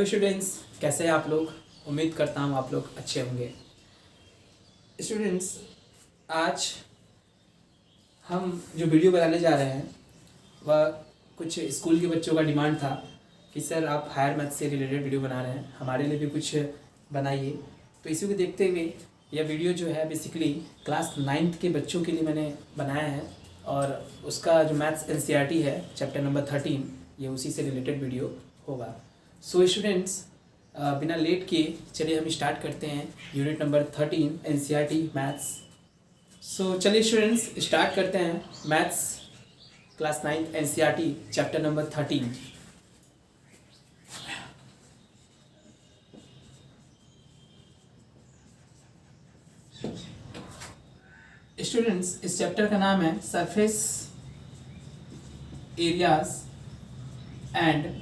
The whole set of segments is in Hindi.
हेलो स्टूडेंट्स, कैसे हैं आप लोग। उम्मीद करता हूँ आप लोग अच्छे होंगे। स्टूडेंट्स, आज हम जो वीडियो बनाने जा रहे हैं वह कुछ स्कूल के बच्चों का डिमांड था कि सर आप हायर मैथ से रिलेटेड वीडियो बना रहे हैं, हमारे लिए भी कुछ बनाइए। तो इसी को देखते हुए यह वीडियो जो है बेसिकली क्लास 9th के बच्चों के लिए मैंने बनाया है और उसका जो मैथ्स एनसीईआरटी है चैप्टर नंबर 13, ये उसी से रिलेटेड वीडियो होगा। सो स्टूडेंट्स, बिना लेट किए चलिए हम स्टार्ट करते हैं यूनिट नंबर 13 एनसीईआरटी मैथ्स। सो चलिए स्टूडेंट्स स्टार्ट करते हैं maths class 9th NCERT chapter number 13। Students, इस चैप्टर का नाम है surface areas and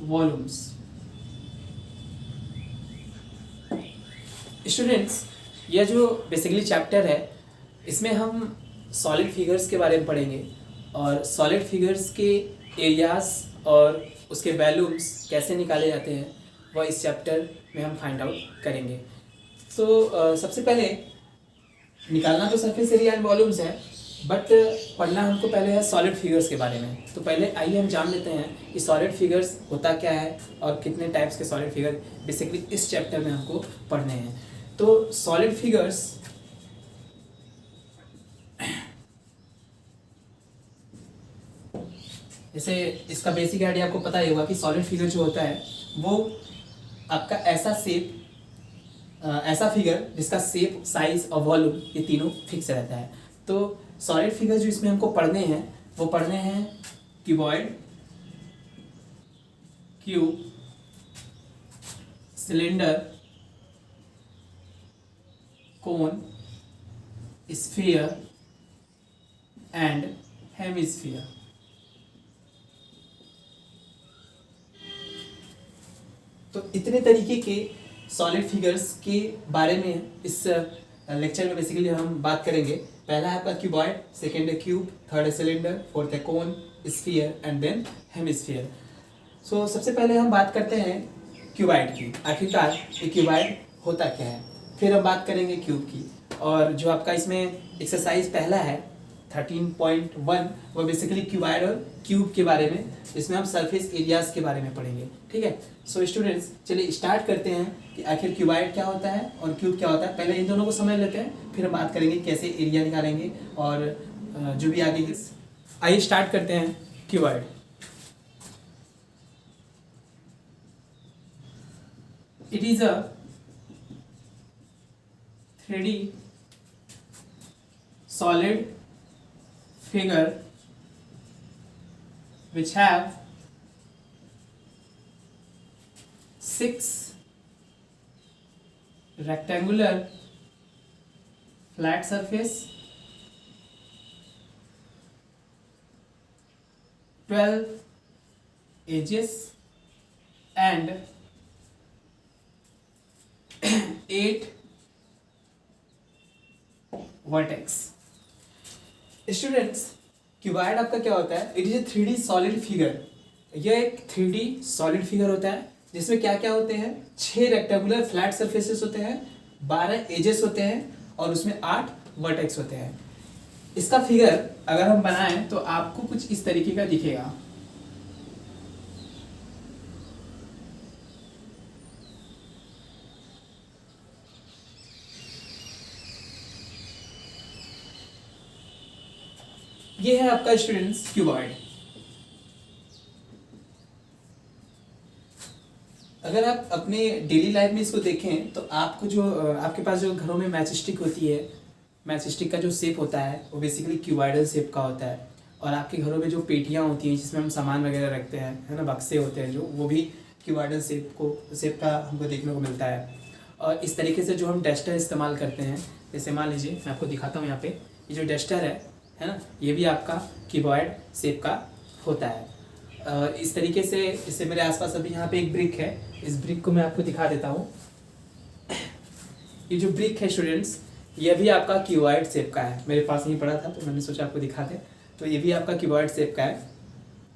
volumes. Students, यह जो बेसिकली चैप्टर है इसमें हम सॉलिड फिगर्स के बारे में पढ़ेंगे और सॉलिड फिगर्स के एरियाज और उसके वैल्यूम्स कैसे निकाले जाते हैं वह इस चैप्टर में हम फाइंड आउट करेंगे। तो सबसे पहले निकालना तो सरफेस एरिया एंड वॉल्यूम्स है, बट पढ़ना हमको पहले है सॉलिड फिगर्स के बारे में। तो पहले आइए हम जान लेते हैं कि सॉलिड फिगर्स होता क्या है और कितने टाइप्स के सॉलिड फिगर बेसिकली इस चैप्टर में हमको पढ़ने हैं। तो सॉलिड फिगर्स जैसे इसका बेसिक आइडिया आपको पता ही होगा कि सॉलिड फिगर जो होता है वो आपका ऐसा शेप, ऐसा फिगर जिसका शेप, साइज और वॉल्यूम ये तीनों फिक्स रहता है। तो सॉलिड फिगर जो इसमें हमको पढ़ने हैं वो पढ़ने हैं cuboid, cube, cylinder, cone, sphere and hemisphere. तो इतने तरीके के सॉलिड फिगर्स के बारे में इस लेक्चर में बेसिकली हम बात करेंगे। पहला है आपका क्यूबॉइड, सेकेंड है क्यूब, थर्ड है सिलेंडर, फोर्थ है कोन, स्फीयर एंड देन हेमिस्फीयर। सो सबसे पहले हम बात करते हैं क्यूबॉइड की। आखिरकार ये क्यूबॉइड होता क्या है, फिर हम बात करेंगे क्यूब की। और जो आपका इसमें एक्सरसाइज पहला है 13.1 वो बेसिकली क्यूबॉइड और क्यूब के बारे में, इसमें हम सरफेस एरियाज के बारे में पढ़ेंगे। ठीक है, सो स्टूडेंट्स चलिए स्टार्ट करते हैं कि आखिर क्यूबॉइड क्या होता है और क्यूब क्या होता है। पहले इन दोनों को समझ लेते हैं, फिर हम बात करेंगे कैसे एरिया निकालेंगे और जो भी आगे। आइए स्टार्ट करते हैं cuboid. It is a 3D solid figure which have 6 rectangular flat surface, 12 edges and 8 vertex. Students, cuboid आपका क्या होता है? It is a 3D solid figure. यह एक 3D सॉलिड फिगर होता है जिसमें क्या क्या होते हैं? 6 रेक्टेंगुलर फ्लैट सरफेसेस होते हैं, 12 एजेस होते हैं और उसमें 8 वर्टेक्स होते हैं। इसका फिगर अगर हम बनाएं तो आपको कुछ इस तरीके का दिखेगा। ये है आपका स्टूडेंट्स क्यूबॉइड। अगर आप अपने डेली लाइफ में इसको देखें तो आपको जो आपके पास जो घरों में मैच स्टिक होती है, मैच स्टिक का जो शेप होता है वो बेसिकली क्यूबॉइडल शेप का होता है। और आपके घरों में जो पेटियां होती हैं जिसमें हम सामान वगैरह रखते हैं, है ना, बक्से होते हैं जो, वो भी क्यूबॉइडल शेप का हमको देखने को मिलता है। और इस तरीके से जो हम डस्टर इस्तेमाल करते हैं, जैसे मान लीजिए मैं आपको दिखाता हूँ यहाँ पे, ये जो डस्टर है ना, ये भी आपका क्यूबॉइड शेप का होता है। इस तरीके से, इससे मेरे आसपास अभी यहाँ पे एक ब्रिक है, इस ब्रिक को मैं आपको दिखा देता हूँ। ये जो ब्रिक है स्टूडेंट्स, ये भी आपका क्यूबॉइड शेप का है, मेरे पास नहीं पड़ा था तो मैंने सोचा आपको दिखा दें। तो ये भी आपका क्यूबॉइड शेप का है।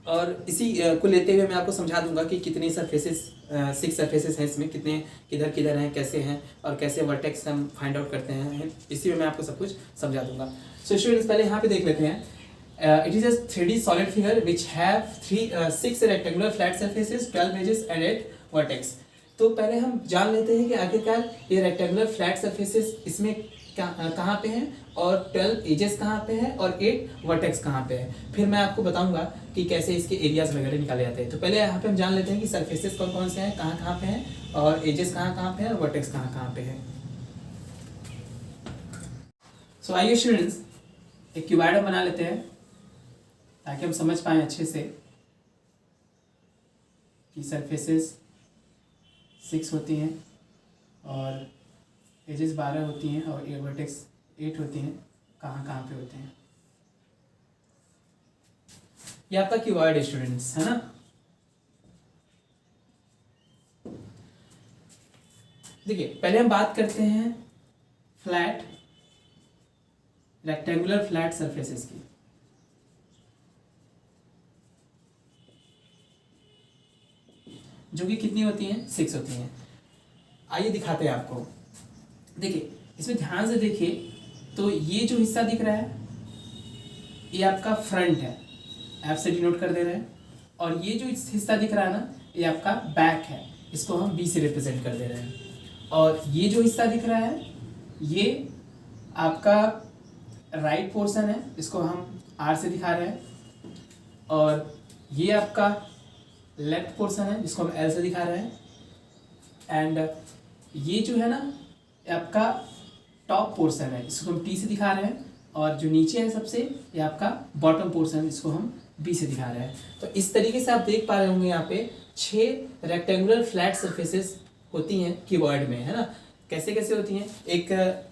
और इसी को लेते हुए मैं आपको समझा दूंगा कि कितने सरफेसेस 6 सरफेसेस हैं इसमें, कितने किधर किधर हैं, कैसे हैं और कैसे वर्टेक्स हम फाइंड आउट करते हैं, इसी में मैं आपको सब कुछ समझा दूंगा। सो स्टूडेंट्स पहले यहाँ पे देख लेते हैं। It is a 3D solid figure which have 6 rectangular flat surfaces, 12 edges and 8 vertex। तो पहले हम जान लेते हैं कि आखिरकार ये रेक्टेंगुलर फ्लैट सरफेसेस इसमें कहाँ पे हैं और 12 एजेस कहाँ पे हैं और 8 वर्टेक्स कहाँ पे है। फिर मैं आपको बताऊंगा कि कैसे इसके एरियाज वगैरह निकाले जाते हैं। तो पहले यहाँ पे हम जान लेते हैं कि सरफेसेस कौन कौन से हैं, कहाँ कहाँ पे हैं और एजेस कहाँ कहाँ पे हैं और वर्टेक्स कहाँ कहाँ पे है। सो आइए स्टूडेंट्स एक क्यूबॉइड बना लेते हैं ताकि हम समझ पाएँ अच्छे से कि सरफेसेस 6 होती हैं और एजेस 12 होती हैं और वर्टेक्स 8 होती हैं, कहाँ कहाँ पे होते हैं। ये आपका कीवर्ड है स्टूडेंट्स, है ना। देखिए पहले हम बात करते हैं फ्लैट रेक्टेंगुलर फ्लैट सरफेसेस की। जो कि कितनी होती हैं, 6 होती हैं। आइए दिखाते हैं आपको। देखिए इसमें ध्यान से देखिए तो ये जो हिस्सा दिख रहा है ये आपका फ्रंट है, एफ से डिनोट कर दे रहे हैं, और ये जो हिस्सा दिख रहा है ना ये आपका बैक है, इसको हम बी से रिप्रेजेंट कर दे रहे हैं। और ये जो हिस्सा दिख रहा है ये आपका राइट पोर्शन है, इसको हम आर से दिखा रहे हैं। और ये आपका लेफ्ट पोर्शन है जिसको हम एल से दिखा रहे हैं। एंड ये जो है ना आपका टॉप पोर्शन है, इसको हम टी से दिखा रहे हैं। और जो नीचे है सबसे ये आपका बॉटम पोर्शन, इसको हम बी से दिखा रहे हैं। तो इस तरीके से आप देख पा रहे होंगे यहाँ पे 6 रेक्टेंगुलर फ्लैट सरफेसेस होती हैं कीबोर्ड में, है ना। कैसे कैसे होती हैं, एक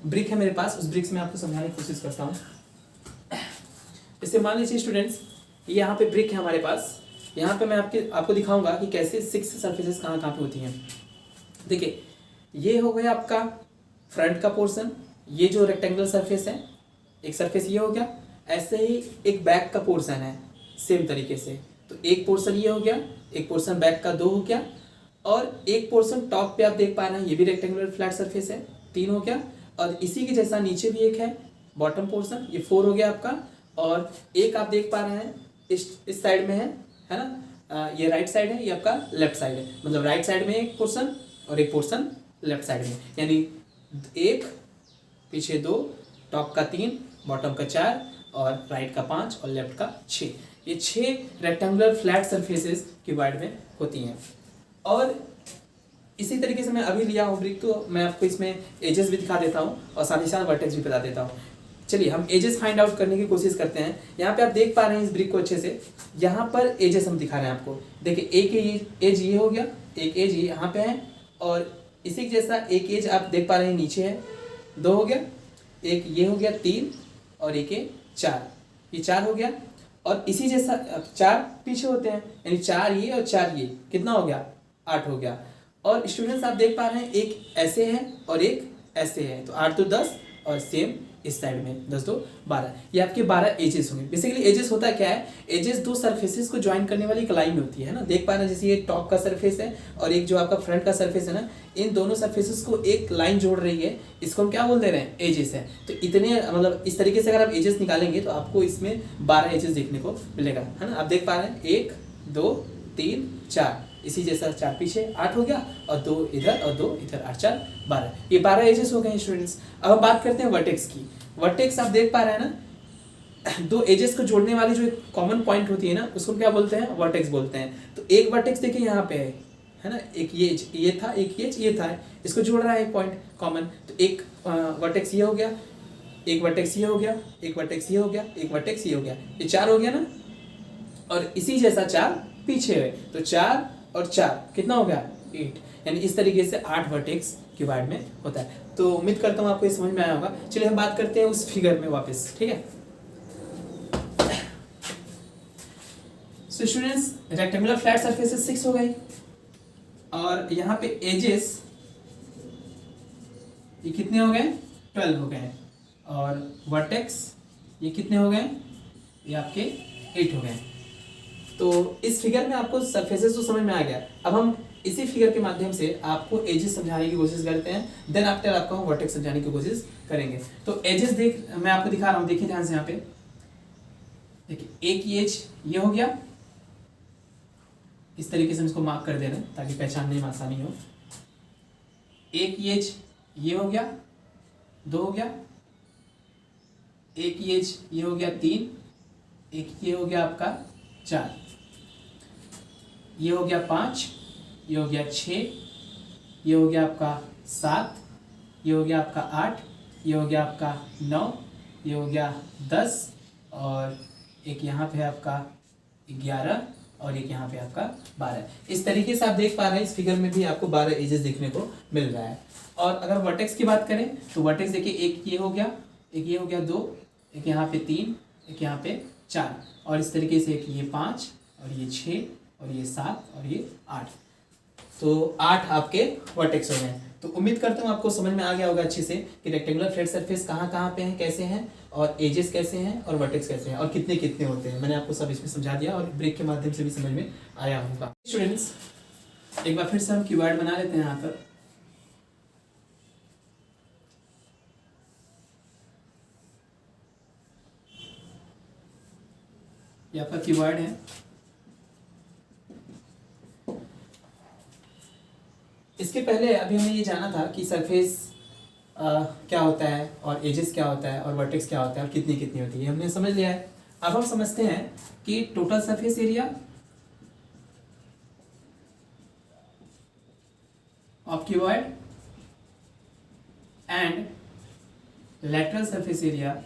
ब्रिक है मेरे पास, उस ब्रिक से मैं आपको समझाने की कोशिश करता हूँ। इससे मान लीजिए स्टूडेंट्स यहाँ पे ब्रिक है हमारे पास, यहाँ पे मैं आपको दिखाऊंगा कि कैसे 6 सरफेसेस कहाँ कहाँ पे होती हैं। देखिए ये हो गया आपका फ्रंट का पोर्शन, ये जो रेक्टेंगुलर सरफेस है एक सरफेस ये हो गया। ऐसे ही एक बैक का पोर्शन है सेम तरीके से, तो एक पोर्शन ये हो गया, एक पोर्शन बैक का 2 हो गया, और एक पोर्शन टॉप पे आप देख पा रहे हैं ये भी रेक्टेंगुलर फ्लैट सरफेस है, 3 हो गया। और इसी के जैसा नीचे भी एक है बॉटम पोर्शन, ये 4 हो गया आपका। और एक आप देख पा रहे हैं इस साइड में है ना, ये राइट साइड है, ये आपका लेफ्ट साइड है। मतलब राइट साइड में एक पोर्शन और एक पोर्शन लेफ्ट साइड में, यानी 1 पीछे 2, टॉप का 3, बॉटम का 4 और राइट का 5 और लेफ्ट का 6। ये 6 रेक्टेंगुलर फ्लैट सरफेसेस कीबोर्ड में होती हैं। और इसी तरीके से मैं अभी लिया हूँ ब्रिक, तो मैं आपको इसमें एजेस भी दिखा देता हूँ और साथ ही साथ वर्टेक्स भी बता देता हूँ। चलिए हम एजेस फाइंड आउट करने की कोशिश करते हैं। यहाँ पे आप देख पा रहे हैं इस ब्रिक को अच्छे से, यहाँ पर एजेस हम दिखा रहे हैं आपको। देखिए एक एज ये हो गया, एक एज ये यहाँ पे है, और इसी जैसा एक एज आप देख पा रहे हैं नीचे है, 2 हो गया, एक ये हो गया 3 और एक ये 4, ये 4 हो गया। और इसी जैसा 4 पीछे होते हैं, यानी 4 ये और 4 ये, कितना हो गया, 8 हो गया। और स्टूडेंट्स आप देख पा रहे हैं एक ऐसे है और एक ऐसे है, तो 8 तो 10 और सेम इस साइड में 10 2 12, ये आपके 12 एजेस होंगे। बेसिकली एजेस होता क्या है, एजेस 2 सरफेसेस को ज्वाइन करने वाली एक लाइन होती है ना। देख पा रहे हैं जैसे ये टॉप का सरफेस है और एक जो आपका फ्रंट का सरफेस है ना, इन दोनों सरफेसेस को एक लाइन जोड़ रही है, इसको हम क्या बोल दे रहे हैं, एजेस है। तो इतने मतलब इस तरीके से अगर आप एजेस निकालेंगे तो आपको इसमें 12 एजेस देखने को मिलेगा, है ना। आप देख पा रहे हैं 1 2 3 4, इसी जैसा 4 पीछे 8 हो गया, और 2 इधर और 2 इधर, 8 4 12, ये 12 एजेस हो गए स्टूडेंट्स। अब हम बात करते हैं वर्टेक्स की। वर्टेक्स आप देख पा रहे हैं ना, 2 एजेस को जोड़ने वाली जो एक कॉमन पॉइंट होती है ना, उसको क्या बोलते हैं, वर्टेक्स बोलते हैं। तो एक वर्टेक्स देखिए यहाँ पे है ना, एक ये था, एक ये था, इसको जोड़ रहा है एक पॉइंट कॉमन। तो एक वर्टेक्स ये हो गया, एक वर्टेक्स ये हो गया, एक वर्टेक्स ये हो गया, एक वर्टेक्स ये हो गया, ये 4 हो गया ना। और इसी जैसा 4 पीछे है, तो 4 और 4 कितना हो गया, 8, यानी इस तरीके से 8 वर्टेक्स कीबोर्ड में होता है। तो उम्मीद करता हूँ आपको ये समझ में आया होगा। चलिए हम बात करते हैं उस फिगर में वापस, ठीक है। So students rectangular flat surfaces 6 हो गई, और यहाँ पे एजेस ये कितने हो गए, 12 हो गए, और वर्टेक्स ये कितने हो गए, ये आपके 8 हो गए। तो इस फिगर में आपको सरफेसेस तो समझ में आ गया। अब हम इसी फिगर के माध्यम से आपको एजेस समझाने की कोशिश करते हैं, देन आफ्टर आपको हम वर्टेक्स समझाने की कोशिश करेंगे। तो एजेस देख मैं आपको दिखा रहा हूँ, देखिए ध्यान से यहाँ पे, देखिए एक एज ये हो गया, इस तरीके से हम इसको मार्क कर दे रहे हैं ताकि पहचानने में आसानी हो। एक एज ये हो गया, 2 हो गया, एक एज ये हो गया 3, एक ये हो गया आपका 4, ये हो गया 5, ये हो गया 6, ये हो गया आपका 7, ये हो गया आपका 8, ये हो गया आपका 9, ये हो गया 10, और एक यहाँ पे आपका 11, और एक यहाँ पे आपका 12। इस तरीके से आप देख पा रहे हैं इस फिगर में भी आपको 12 एजेस देखने को मिल रहा है। और अगर वर्टेक्स की बात करें तो वर्टेक्स देखिए, एक ये हो गया, एक ये हो गया 2, एक यहाँ पे 3, एक यहाँ पे 4, और इस तरीके से एक ये 5, और ये 6, और ये 7, और ये 8। तो 8 आपके वर्टेक्स हो गए। तो उम्मीद करता हूँ आपको समझ में आ गया होगा अच्छे से कि रेक्टेंगुलर फ्लैट सरफेस कहाँ कहाँ पे हैं, कैसे हैं, और एजेस कैसे हैं, और वर्टेक्स कैसे हैं, और कितने कितने होते हैं। मैंने आपको सब इसमें समझा दिया और ब्रेक के माध्यम से भी समझ में आया होगा। स्टूडेंट्स, एक बार फिर से हम कीवर्ड बना लेते हैं यहाँ पर। ये आपका कीवर्ड है। इसके पहले अभी हमने ये जाना था कि सरफेस क्या होता है, और एजेस क्या होता है, और वर्टेक्स क्या होता है, और कितनी कितनी होती है, हमने समझ लिया है। अब हम समझते हैं कि total surface area of cuboid and lateral surface area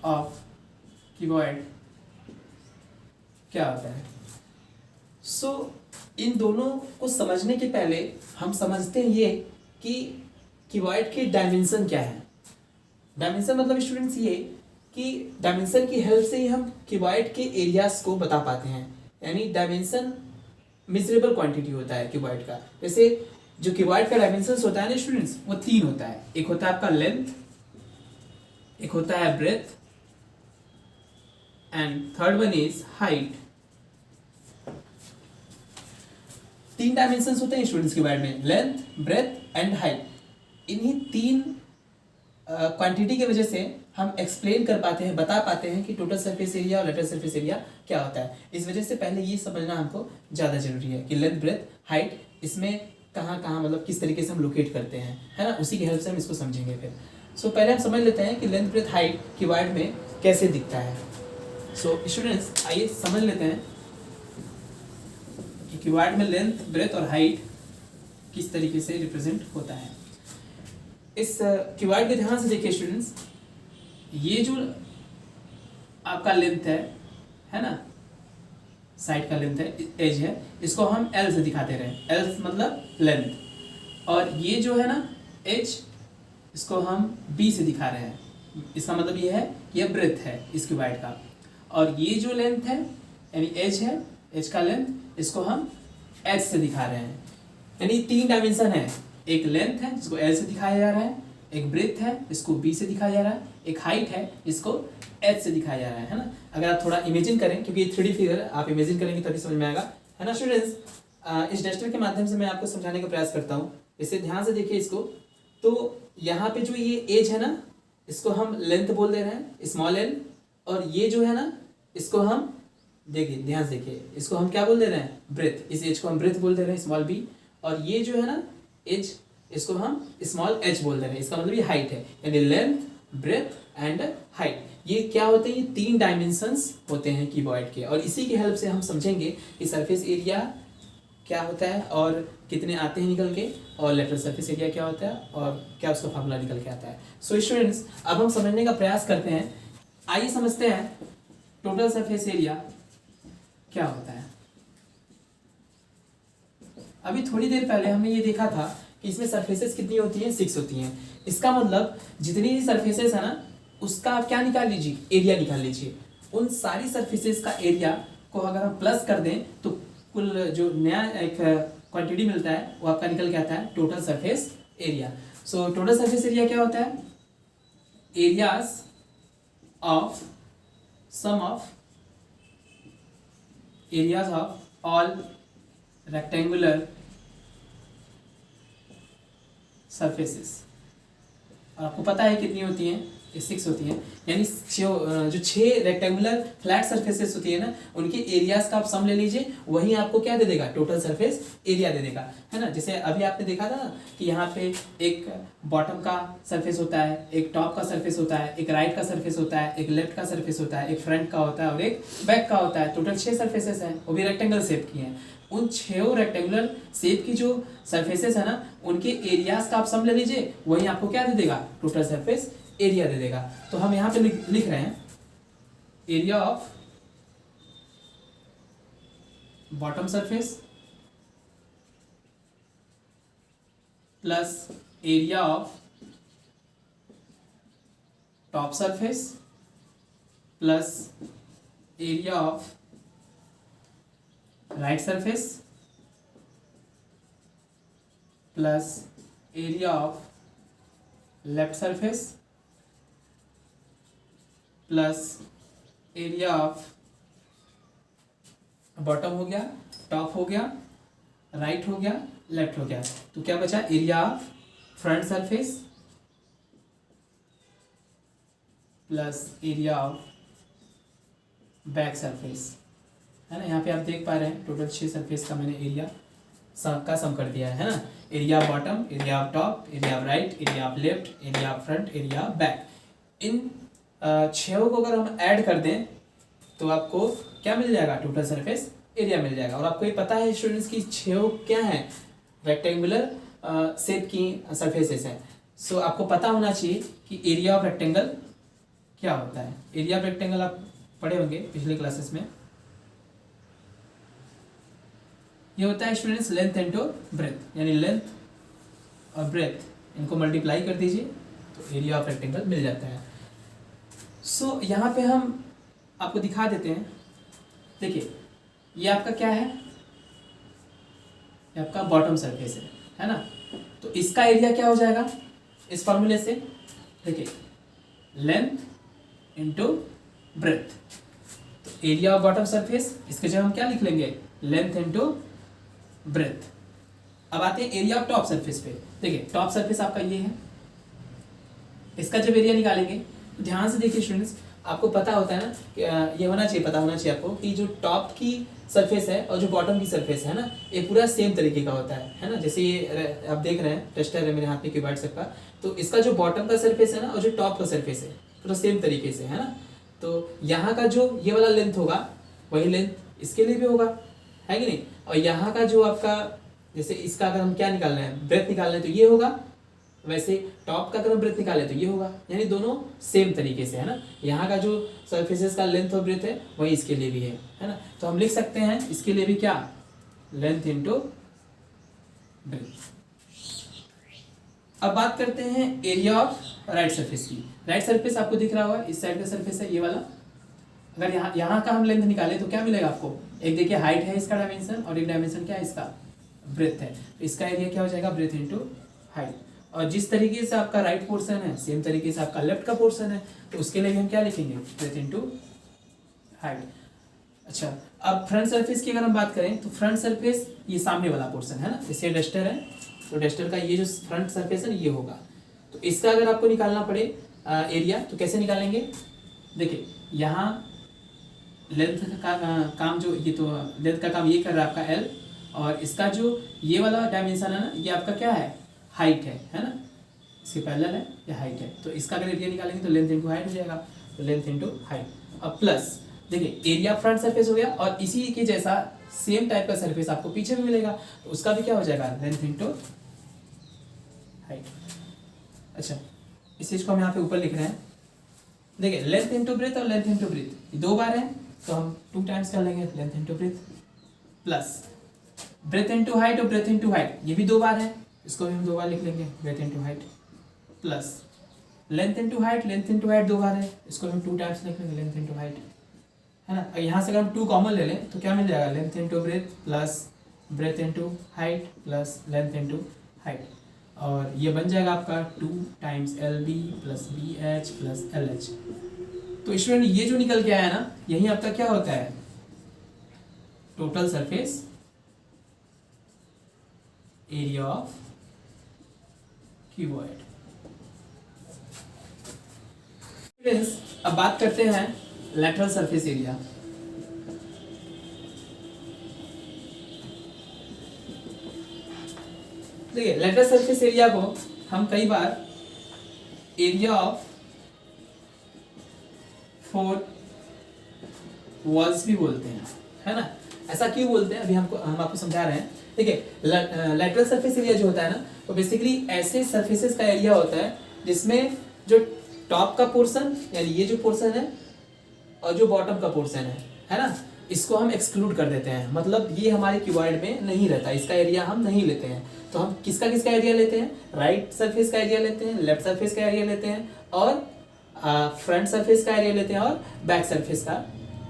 of cuboid क्या होता है। इन दोनों को समझने के पहले हम समझते हैं ये कि क्यूबॉइड के डायमेंशन क्या है। डायमेंशन मतलब स्टूडेंट्स ये कि डायमेंशन की हेल्प से ही हम क्यूबॉइड के एरियाज को बता पाते हैं। यानी डायमेंशन मेजरेबल क्वांटिटी होता है क्यूबॉइड का। जैसे जो क्यूबॉइड का डायमेंशन होता है ना स्टूडेंट्स, वो 3 होता है। एक होता है आपका लेंथ, एक होता है breadth, and third one is height. 3 dimensions होते हैं स्टूडेंट्स क्यूबॉइड में, लेंथ, ब्रेथ एंड हाइट। इन्हीं 3 क्वांटिटी की वजह से हम एक्सप्लेन कर पाते हैं, बता पाते हैं कि टोटल सरफेस एरिया और लेटरल सरफेस एरिया क्या होता है। इस वजह से पहले ये समझना हमको ज़्यादा जरूरी है कि लेंथ, ब्रेथ, हाइट इसमें कहाँ कहाँ मतलब किस तरीके से हम लोकेट करते हैं, है ना। उसी की हेल्प से हम इसको समझेंगे फिर। पहले हम समझ लेते हैं कि लेंथ, ब्रेथ, हाइट क्यूबॉइड में कैसे दिखता है। स्टूडेंट्स आइए समझ लेते हैं कि क्यूबॉइड में लेंथ, ब्रेथ और हाइट किस तरीके से रिप्रेजेंट होता है। इस क्यूबॉइड के ध्यान से देखिए स्टूडेंट्स, ये जो आपका लेंथ है ना, साइड का लेंथ है, एज है, इसको हम एल से दिखाते रहे। एल मतलब लेंथ, और ये जो है ना एज, इसको हम बी से दिखा रहे हैं। इसका मतलब ये है कि यह ब्रेथ है इस क्यूबॉइड का। और ये जो लेंथ है यानी एज है, एज का लेंथ, इसको हम एच से दिखा रहे हैं। यानी 3 डायमेंशन है, एक लेंथ है जिसको एल से दिखाया जा रहा है, एक ब्रेथ है इसको बी से दिखाया जा रहा है, एक हाइट है इसको एच से दिखाया जा रहा है ना। अगर आप थोड़ा इमेजिन करें, क्योंकि ये 3D फिगर आप इमेजिन करेंगे तभी समझ में आएगा, है ना स्टूडेंट्स। इस डस्टर के माध्यम से मैं आपको समझाने का प्रयास करता हूँ। इसे ध्यान से देखिए इसको। तो यहाँ पे जो ये एज है ना, इसको हम लेंथ बोल दे रहे हैं, स्मॉल एल। और ये जो है ना, इसको हम देखिए, ध्यान से देखिए, इसको हम क्या बोल दे रहे हैं, ब्रेथ। इस एज को हम ब्रेथ बोल दे रहे हैं, स्मॉल बी। और ये जो है ना एज, इसको हम स्मॉल एच बोल दे रहे हैं। इसका मतलब ये हाइट है, यानी लेंथ, ब्रेथ एंड हाइट। ये क्या होते हैं, ये 3 डायमेंशंस होते हैं क्यूबॉइड के। और इसी की हेल्प से हम समझेंगे कि सरफेस एरिया क्या होता है और कितने आते हैं निकल के, और लेटरल सरफेस एरिया क्या होता है और क्या उसका फार्मूला निकल के आता है। स्टूडेंट्स, अब हम समझने का प्रयास करते हैं। आइए समझते हैं टोटल सरफेस एरिया क्या होता है। अभी थोड़ी देर पहले हमने ये देखा था कि इसमें सरफेसेस कितनी होती हैं, 6 होती हैं। इसका मतलब जितनी भी सरफेसेस है ना, उसका आप क्या निकाल लीजिए, एरिया निकाल लीजिए। उन सारी सरफेसेस का एरिया को अगर हम प्लस कर दें तो कुल जो नया एक क्वांटिटी मिलता है वो आपका निकल के आता है total surface area. Total surface area क्या होता है, areas of sum of areas of all rectangular surfaces. और आपको पता है कितनी होती हैं, ये 6 होती हैं, यानी जो 6 रेक्टेंगुलर फ्लैट सरफेसेस होती है ना, उनके एरियाज का आप सम ले लीजिए, वही आपको क्या दे देगा, टोटल सरफेस एरिया दे देगा, है ना। जैसे अभी आपने देखा था ना कि यहाँ पे एक बॉटम का सरफेस होता है, एक टॉप का सरफेस होता है, एक राइट का सरफेस होता है, एक लेफ्ट का सरफेस होता है, एक फ्रंट का होता है और एक बैक का होता है। टोटल 6 सरफेसेस हैं, वो भी रेक्टेंगल शेप की हैं। उन 6 रेक्टेंगुलर शेप की जो सरफेसेस है ना, उनके एरियाज का आप सम ले लीजिए, वही आपको क्या दे देगा, टोटल सरफेस एरिया दे देगा। तो हम यहां पे लिख रहे हैं area of bottom surface plus area of top surface plus area of right surface plus area of left surface plus area of bottom हो गया, टॉप हो गया, राइट हो गया, लेफ्ट हो गया। तो क्या बचा, area of front surface plus area of back surface, है ना। यहाँ पे आप देख पा रहे हैं टोटल 6 सरफेस का मैंने एरिया का सम कर दिया है ना। Area of bottom, area of top, area of right, area of left, area of front, area of back. इन 6 को अगर हम ऐड कर दें तो आपको क्या मिल जाएगा, टोटल सरफेस एरिया मिल जाएगा। और आपको ये पता है स्टूडेंट्स की 6 क्या है, रेक्टेंगुलर शेप की सरफेसेस हैं। सो आपको पता होना चाहिए कि एरिया ऑफ रेक्टेंगल क्या होता है। एरिया ऑफ रेक्टेंगल आप पढ़े होंगे पिछले क्लासेस में। ये होता है स्टूडेंट्स लेंथ इनटू ब्रेथ, यानी लेंथ और ब्रेथ इनको मल्टीप्लाई कर दीजिए तो एरिया ऑफ रेक्टेंगल मिल जाता है। सो यहाँ पे हम आपको दिखा देते हैं। देखिए ये आपका क्या है, ये आपका बॉटम सरफेस है ना। तो इसका एरिया क्या हो जाएगा इस फॉर्मूले से, देखिए लेंथ इनटू ब्रेथ। तो एरिया ऑफ बॉटम सरफेस, इसके जगह हम क्या लिख लेंगे, लेंथ इनटू ब्रेथ। अब आते हैं एरिया ऑफ टॉप सरफेस पे। देखिए टॉप सरफेस आपका ये है, इसका जब एरिया निकालेंगे तो ध्यान से देखिए स्टूडेंट्स, आपको पता होता है ना कि ये होना चाहिए, पता होना चाहिए आपको कि जो टॉप की सरफेस है और जो बॉटम की सरफेस है ना, ये पूरा सेम तरीके का होता है ना। जैसे ये आप देख रहे हैं टेस्टर है मेरे हाथ में कीबोर्ड सबका, तो इसका जो बॉटम का सरफेस है ना और जो टॉप का सरफेस है पूरा सेम तरीके से है ना। तो यहाँ का जो ये वाला लेंथ होगा वही लेंथ इसके लिए भी होगा, है कि नहीं। और यहाँ का जो आपका, जैसे इसका अगर हम क्या निकालना है, ब्रेथ निकालना है तो ये होगा, वैसे टॉप का अगर हम ब्रेथ निकाले तो ये होगा, यानी दोनों सेम तरीके से है ना। यहाँ का जो सरफेसेस का लेंथ और ब्रेथ है वही इसके लिए भी है ना। तो हम लिख सकते हैं इसके लिए भी क्या, लेंथ इनटू ब्रेथ। अब बात करते हैं एरिया ऑफ राइट सरफेस की। राइट सरफेस आपको दिख रहा होगा, इस साइड का सरफेस है ये वाला। अगर यहाँ का हम लेंथ निकाले तो क्या मिलेगा आपको, एक देखिए हाइट है इसका डायमेंशन और एक डायमेंशन क्या है इसका, ब्रेथ है। तो इसका एरिया क्या हो जाएगा, ब्रेथ इनटू हाइट। और जिस तरीके से आपका राइट पोर्शन है सेम तरीके से आपका लेफ्ट का पोर्शन है, तो उसके लिए हम क्या लिखेंगे, ब्रेथ इनटू हाइट। अच्छा, अब फ्रंट सरफेस की अगर हम बात करें तो फ्रंट सरफेस ये सामने वाला पोर्शन है ना, जैसे डस्टर है तो डस्टर का ये जो फ्रंट सरफेस है ये होगा। तो इसका अगर आपको निकालना पड़े एरिया तो कैसे निकालेंगे, देखिए यहाँ लेंथ का काम, जो ये तो लेंथ का काम ये कर रहा है आपका एल, और इसका जो ये वाला डायमेंशन है ना ये आपका क्या है, हाइट है ना, इसके पैरेलल है या हाइट है। तो इसका अगर एरिया निकालेंगे तो लेंथ इनटू हाइट हो जाएगा, तो लेंथ इनटू हाइट। अब प्लस देखिए एरिया फ्रंट सरफेस हो गया, और इसी के जैसा सेम टाइप का सरफेस आपको पीछे भी मिलेगा, तो उसका भी क्या हो जाएगा, लेंथ इनटू हाइट। अच्छा, इस चीज को हम यहाँ पे ऊपर लिख रहे हैं। देखिए लेंथ इनटू ब्रेथ और लेंथ इनटू ब्रेथ 2 बार है, तो हम 2 टाइम्स कर लेंगे, length into breadth, plus breadth into height और ब्रेथ इनटू हाइट ये भी 2 बार है, इसको भी हम 2 बार लिख लेंगे, breadth into height, plus length into height, length into height 2 बार है, इसको हम 2 टाइम्स लिख लेंगे, लेंथ इनटू हाइट, है ना। यहाँ से अगर हम 2 कॉमन ले लें तो क्या मिल जाएगा, length into breadth plus breadth into height plus length into height, और ये बन जाएगा आपका 2 times l b plus b h plus l h. तो स्टूडेंट ये जो निकल के आया ना, यही आपका क्या होता है, total surface area of cuboid. अब बात करते हैं लैटरल सरफेस एरिया। देखिए लैटरल सरफेस एरिया को हम कई बार एरिया ऑफ फोर वॉल्स भी बोलते हैं, है ना। ऐसा क्यों बोलते हैं अभी हम आपको समझा रहे हैं। देखिए लैटरल सरफेस एरिया जो होता है ना, वो बेसिकली ऐसे सरफेसेस का एरिया होता है जिसमें जो टॉप का पोर्शन यानी ये जो पोर्शन है और जो बॉटम का पोर्शन है ना, इसको हम एक्सक्लूड कर देते हैं। मतलब ये हमारे क्यूबॉइड में नहीं रहता, इसका एरिया हम नहीं लेते हैं। तो हम किसका किसका एरिया लेते हैं? राइट सरफेस का एरिया लेते हैं, लेफ्ट सरफेस का एरिया लेते हैं, और फ्रंट सरफेस का एरिया लेते हैं, और बैक सरफेस का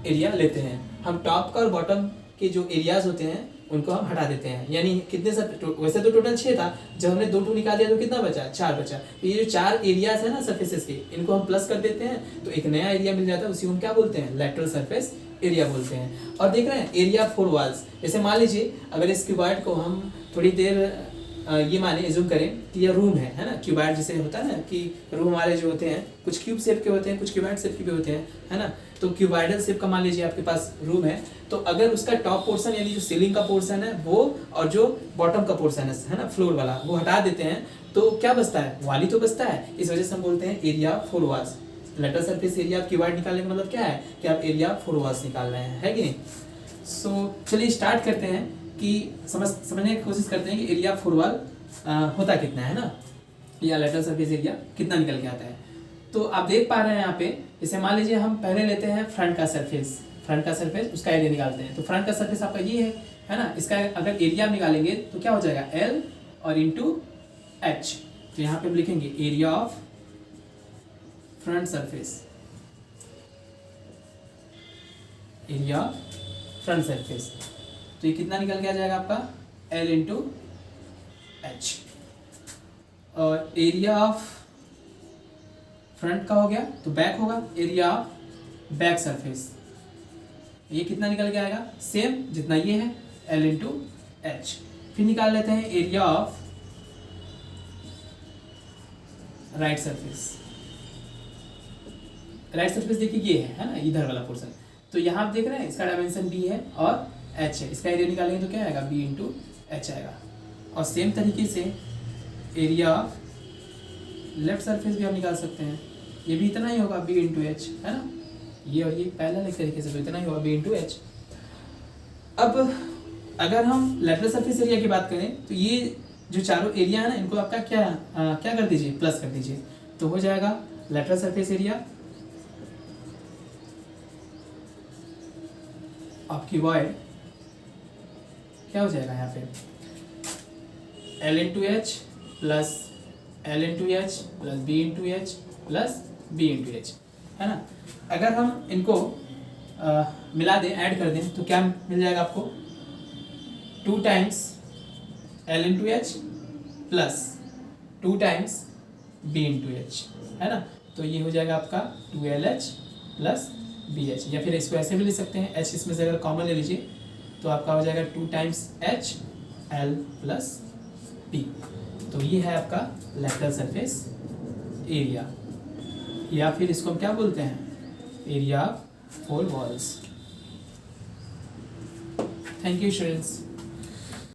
एरिया लेते हैं। हम टॉप का और बॉटम के जो एरियाज होते हैं उनको हम हटा देते हैं। यानी कितने वैसे तो टोटल 6 था, जब हमने 2 निकाल दिया तो कितना बचा? 4 बचा। तो ये जो 4 एरियाज है ना सरफेसेस के, इनको हम प्लस कर देते हैं तो एक नया एरिया मिल जाता है। उसी को क्या बोलते हैं? लैटरल सरफेस एरिया बोलते हैं। और देख रहे हैं एरिया 4 वॉल्स। जैसे मान लीजिए अगर इस क्यूबॉइड को हम थोड़ी देर ये माने एज्यूम करें कि ये रूम है ना। क्यूबॉइड जैसे होता है ना कि रूम हमारे जो होते हैं कुछ क्यूब शेप के होते हैं, कुछ क्यूबॉइड शेप के भी होते हैं, है ना। तो क्यूबॉइडल शेप का मान लीजिए आपके पास रूम है, तो अगर उसका टॉप पोर्शन यानी जो सीलिंग का पोर्शन है वो, और जो बॉटम का पोर्शन है ना फ्लोर वाला, वो हटा देते हैं तो क्या बचता है? वाली तो बचता है। इस वजह से हम बोलते हैं area 4 walls. Lateral surface area cuboid निकालने का मतलब क्या है कि आप एरिया 4 वॉल्स निकाल रहे हैं, है कि नहीं। सो चलिए स्टार्ट करते हैं कि समझने की कोशिश करते हैं कि एरिया 4 वॉल होता कितना है ना, या लैटरल सरफेस एरिया कितना निकल के आता है। तो आप देख पा रहे हैं यहाँ पे, जैसे मान लीजिए हम पहले लेते हैं फ्रंट का सरफेस, उसका एरिया निकालते हैं। तो फ्रंट का सरफेस आपका ये है ना। इसका अगर एरिया निकालेंगे तो क्या हो जाएगा? L और इंटू H। तो यहाँ पे हम लिखेंगे area of front surface, area front surface. तो ये कितना निकल के आ जाएगा आपका? L into H। और एरिया ऑफ फ्रंट का हो गया तो बैक होगा, एरिया ऑफ बैक सरफेस। ये कितना निकल के आएगा? सेम जितना ये है, L इंटू H। फिर निकाल लेते हैं area of right surface. Right surface देखिए ये है ना, इधर वाला पोर्शन। तो यहाँ आप देख रहे हैं इसका डायमेंशन B है और H है। इसका एरिया निकालेंगे तो क्या आएगा? B इंटू H आएगा। और सेम तरीके से एरिया ऑफ लेफ्ट सरफेस भी हम निकाल सकते हैं। ये भी इतना ही होगा, B इंटू H, है ना। ये और ये पैरेलल एक तरीके से, तो इतना ही होगा, B इंटू H। अब अगर हम लैटरल सरफेस एरिया की बात करें तो ये जो चारों एरिया है ना, इनको आपका क्या कर दीजिए? प्लस कर दीजिए। तो हो जाएगा lateral surface area of cuboid क्या हो जाएगा यहाँ पे? L into H plus L into H plus B into H plus B into H, है ना। अगर हम इनको मिला दें, ऐड कर दें, तो क्या मिल जाएगा आपको? 2 times L into H plus 2 times B into H, है ना। तो ये हो जाएगा आपका 2LH प्लस BH। या फिर इसको ऐसे भी ले सकते हैं, H इसमें से अगर कॉमन ले लीजिए तो आपका हो जाएगा 2 times H L plus B। तो ये है आपका लैटरल सरफेस एरिया, या फिर इसको हम क्या बोलते हैं? Area 4 walls. Thank you students.